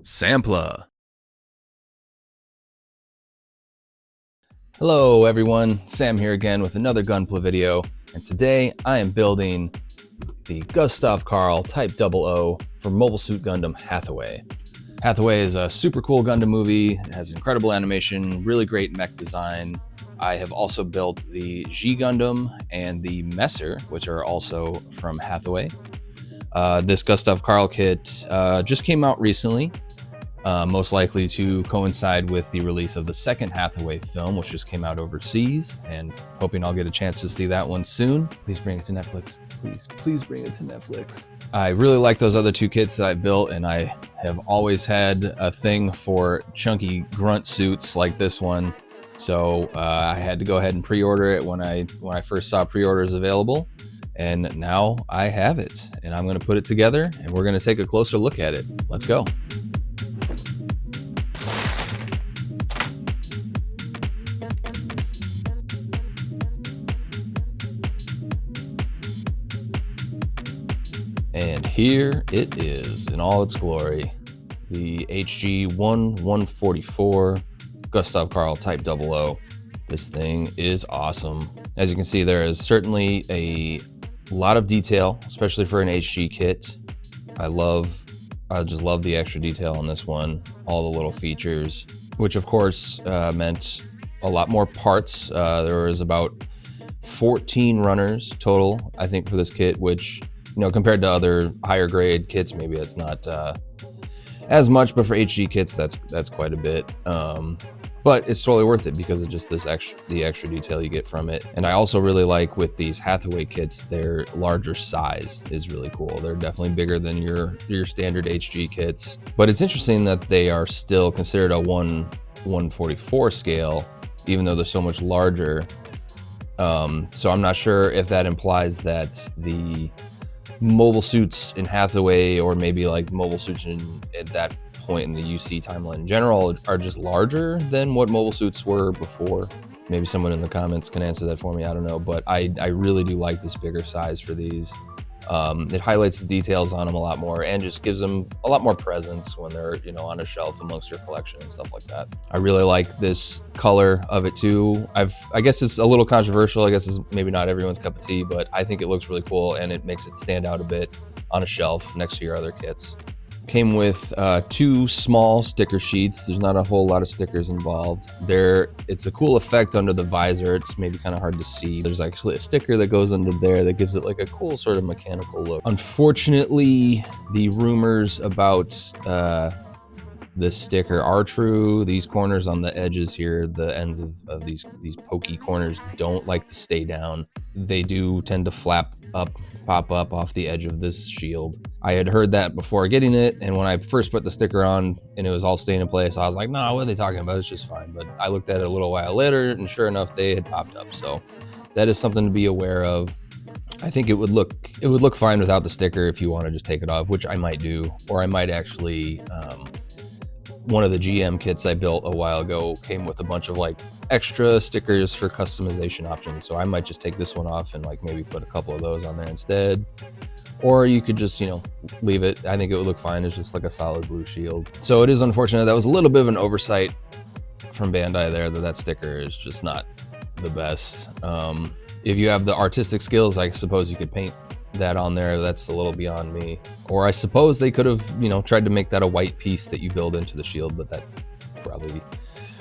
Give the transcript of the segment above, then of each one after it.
Sampler. Hello everyone, Sam here again with another Gunpla video, and today I am building the Gustav Karl Type-00 for Mobile Suit Gundam Hathaway. Hathaway is a super cool Gundam movie. It has incredible animation, really great mech design. I have also built the G Gundam and the Messer, which are also from Hathaway. This Gustav Karl kit just came out recently. Most likely to coincide with the release of the second Hathaway film, which just came out overseas, and hoping I'll get a chance to see that one soon. Please bring it to Netflix. Please bring it to Netflix. I really like those other two kits that I built, and I have always had a thing for chunky grunt suits like this one. So I had to go ahead and pre-order it when I first saw pre-orders available. And now I have it, and I'm gonna put it together, and we're gonna take a closer look at it. Let's go. And here it is in all its glory, the HG1-144 Gustav Karl Type-00. This thing is awesome. As you can see, there is certainly a lot of detail, especially for an HG kit. I just love the extra detail on this one, all the little features, which of course meant a lot more parts. There was about 14 runners total, I think, for this kit, which, you know, compared to other higher grade kits, maybe that's not as much, but for HG kits, that's quite a bit. But it's totally worth it because of just the extra detail you get from it. And I also really like with these Hathaway kits, their larger size is really cool. They're definitely bigger than your standard HG kits. But it's interesting that they are still considered a 1/144 scale, even though they're so much larger. So I'm not sure if that implies that the mobile suits in Hathaway, or maybe like mobile suits at that point in the UC timeline in general, are just larger than what mobile suits were before. Maybe someone in the comments can answer that for me, I don't know, but I really do like this bigger size for these. It highlights the details on them a lot more and just gives them a lot more presence when they're, you know, on a shelf amongst your collection and stuff like that. I really like this color of it too. I guess it's a little controversial. I guess it's maybe not everyone's cup of tea, but I think it looks really cool and it makes it stand out a bit on a shelf next to your other kits. Came with 2 small sticker sheets. There's not a whole lot of stickers involved. It's a cool effect under the visor. It's maybe kind of hard to see. There's actually a sticker that goes under there that gives it like a cool sort of mechanical look. Unfortunately, the rumors about this sticker are true. These corners on the edges here, the ends of these pokey corners, don't like to stay down. They do tend to pop up off the edge of this shield. I had heard that before getting it, and when I first put the sticker on and it was all staying in place, I was like, nah, what are they talking about? It's just fine. But I looked at it a little while later, and sure enough, they had popped up. So that is something to be aware of. I think it would look fine without the sticker if you want to just take it off, which I might do, or I might actually. One of the GM kits I built a while ago came with a bunch of like extra stickers for customization options. So I might just take this one off and like maybe put a couple of those on there instead. Or you could just, you know, leave it. I think it would look fine. It's just like a solid blue shield. So it is unfortunate. That was a little bit of an oversight from Bandai there, that sticker is just not the best. If you have the artistic skills, I suppose you could paint that on there. That's a little beyond me. Or I suppose they could have, you know, tried to make that a white piece that you build into the shield, but that probably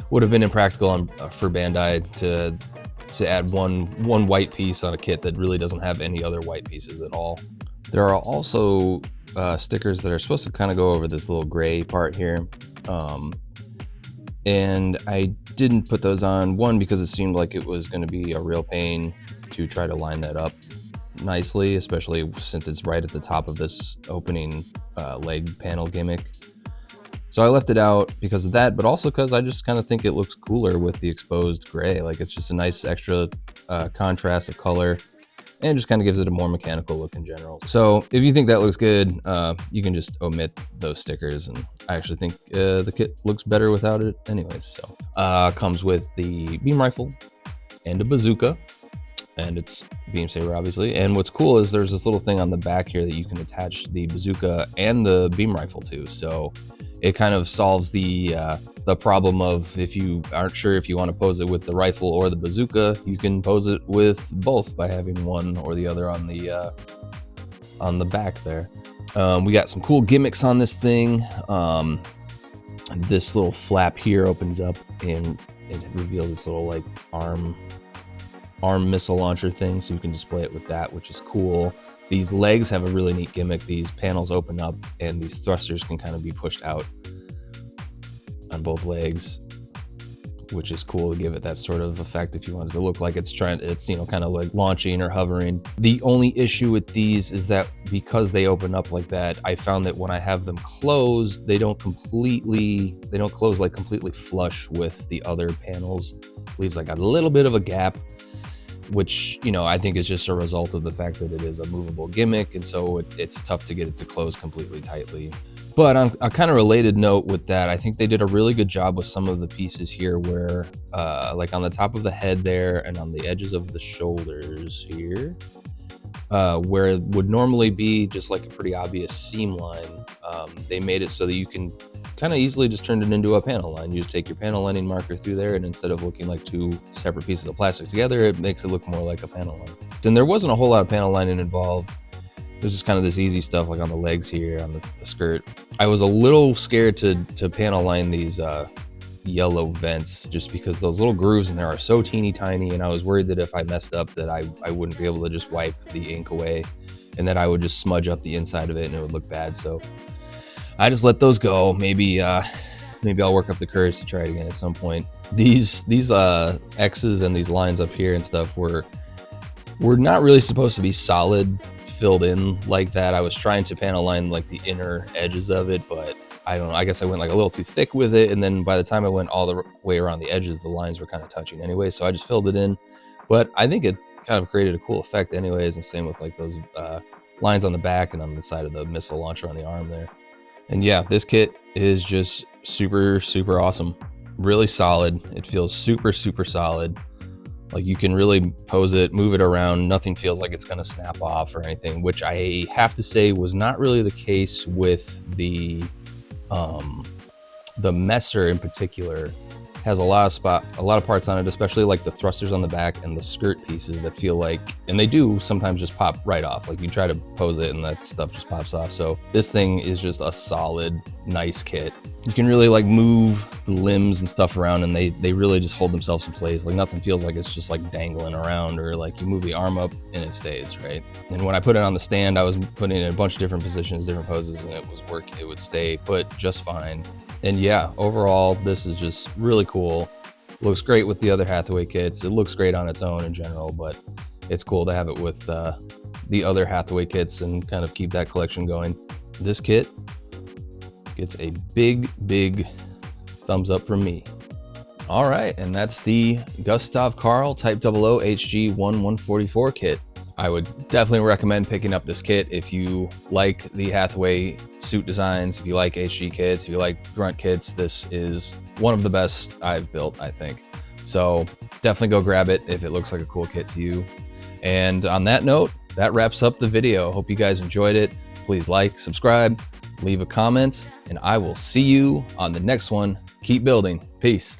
would have been impractical for Bandai to add one white piece on a kit that really doesn't have any other white pieces at all. There are also stickers that are supposed to kind of go over this little gray part here. And I didn't put those on, one, because it seemed like it was going to be a real pain to try to line that up nicely, especially since it's right at the top of this opening leg panel gimmick. So I left it out because of that, but also because I just kind of think it looks cooler with the exposed gray. Like, it's just a nice extra contrast of color, and just kind of gives it a more mechanical look in general. So if you think that looks good, you can just omit those stickers, and I actually think the kit looks better without it anyways. So comes with the beam rifle and a bazooka, and it's beam saber, obviously. And what's cool is there's this little thing on the back here that you can attach the bazooka and the beam rifle to. So it kind of solves the problem of if you aren't sure if you want to pose it with the rifle or the bazooka, you can pose it with both by having one or the other on the back there. We got some cool gimmicks on this thing. This little flap here opens up and it reveals its little like arm missile launcher thing, so you can display it with that, which is cool. These legs have a really neat gimmick. These panels open up and these thrusters can kind of be pushed out on both legs, which is cool to give it that sort of effect if you want it to look like it's you know, kind of like launching or hovering. The only issue with these is that because they open up like that, I found that when I have them closed, they don't close like completely flush with the other panels. Leaves like a little bit of a gap, which, you know, I think is just a result of the fact that it is a movable gimmick, and so it's tough to get it to close completely tightly. But on a kind of related note with that, I think they did a really good job with some of the pieces here where, like on the top of the head there and on the edges of the shoulders here, where it would normally be just like a pretty obvious seam line, they made it so that you can kind of easily just turn it into a panel line. You just take your panel lining marker through there, and instead of looking like two separate pieces of plastic together, it makes it look more like a panel line. And there wasn't a whole lot of panel lining involved. There's just kind of this easy stuff like on the legs here, on the skirt. I was a little scared to panel line these yellow vents just because those little grooves in there are so teeny tiny, and I was worried that if I messed up that I wouldn't be able to just wipe the ink away and that I would just smudge up the inside of it and it would look bad. So I just let those go. Maybe I'll work up the courage to try it again at some point. These X's and these lines up here and stuff were not really supposed to be solid filled in like that. I was trying to panel line like the inner edges of it, but I don't know, I guess I went like a little too thick with it, and then by the time I went all the way around the edges, the lines were kind of touching anyway, so I just filled it in. But I think it kind of created a cool effect anyways, and same with like those lines on the back and on the side of the missile launcher on the arm there. And yeah, this kit is just super, super awesome. Really solid. It feels super, super solid. Like you can really pose it, move it around. Nothing feels like it's gonna snap off or anything, which I have to say was not really the case with the Messer in particular. Has a lot of parts on it, especially like the thrusters on the back and the skirt pieces that feel like, and they do sometimes just pop right off. Like you try to pose it and that stuff just pops off. So this thing is just a solid, nice kit. You can really like move the limbs and stuff around, and they really just hold themselves in place. Like nothing feels like it's just like dangling around, or like you move the arm up and it stays, right? And when I put it on the stand, I was putting it in a bunch of different positions, different poses, and it would stay put just fine. And yeah, overall, this is just really cool. Looks great with the other Hathaway kits. It looks great on its own in general, but it's cool to have it with the other Hathaway kits and kind of keep that collection going. This kit gets a big, big thumbs up from me. All right, and that's the Gustav Karl Type-00 HG-1-144 kit. I would definitely recommend picking up this kit if you like the Hathaway suit designs, if you like HG kits, if you like grunt kits. This is one of the best I've built, I think. So definitely go grab it if it looks like a cool kit to you. And on that note, that wraps up the video. Hope you guys enjoyed it. Please like, subscribe, leave a comment, and I will see you on the next one. Keep building. Peace.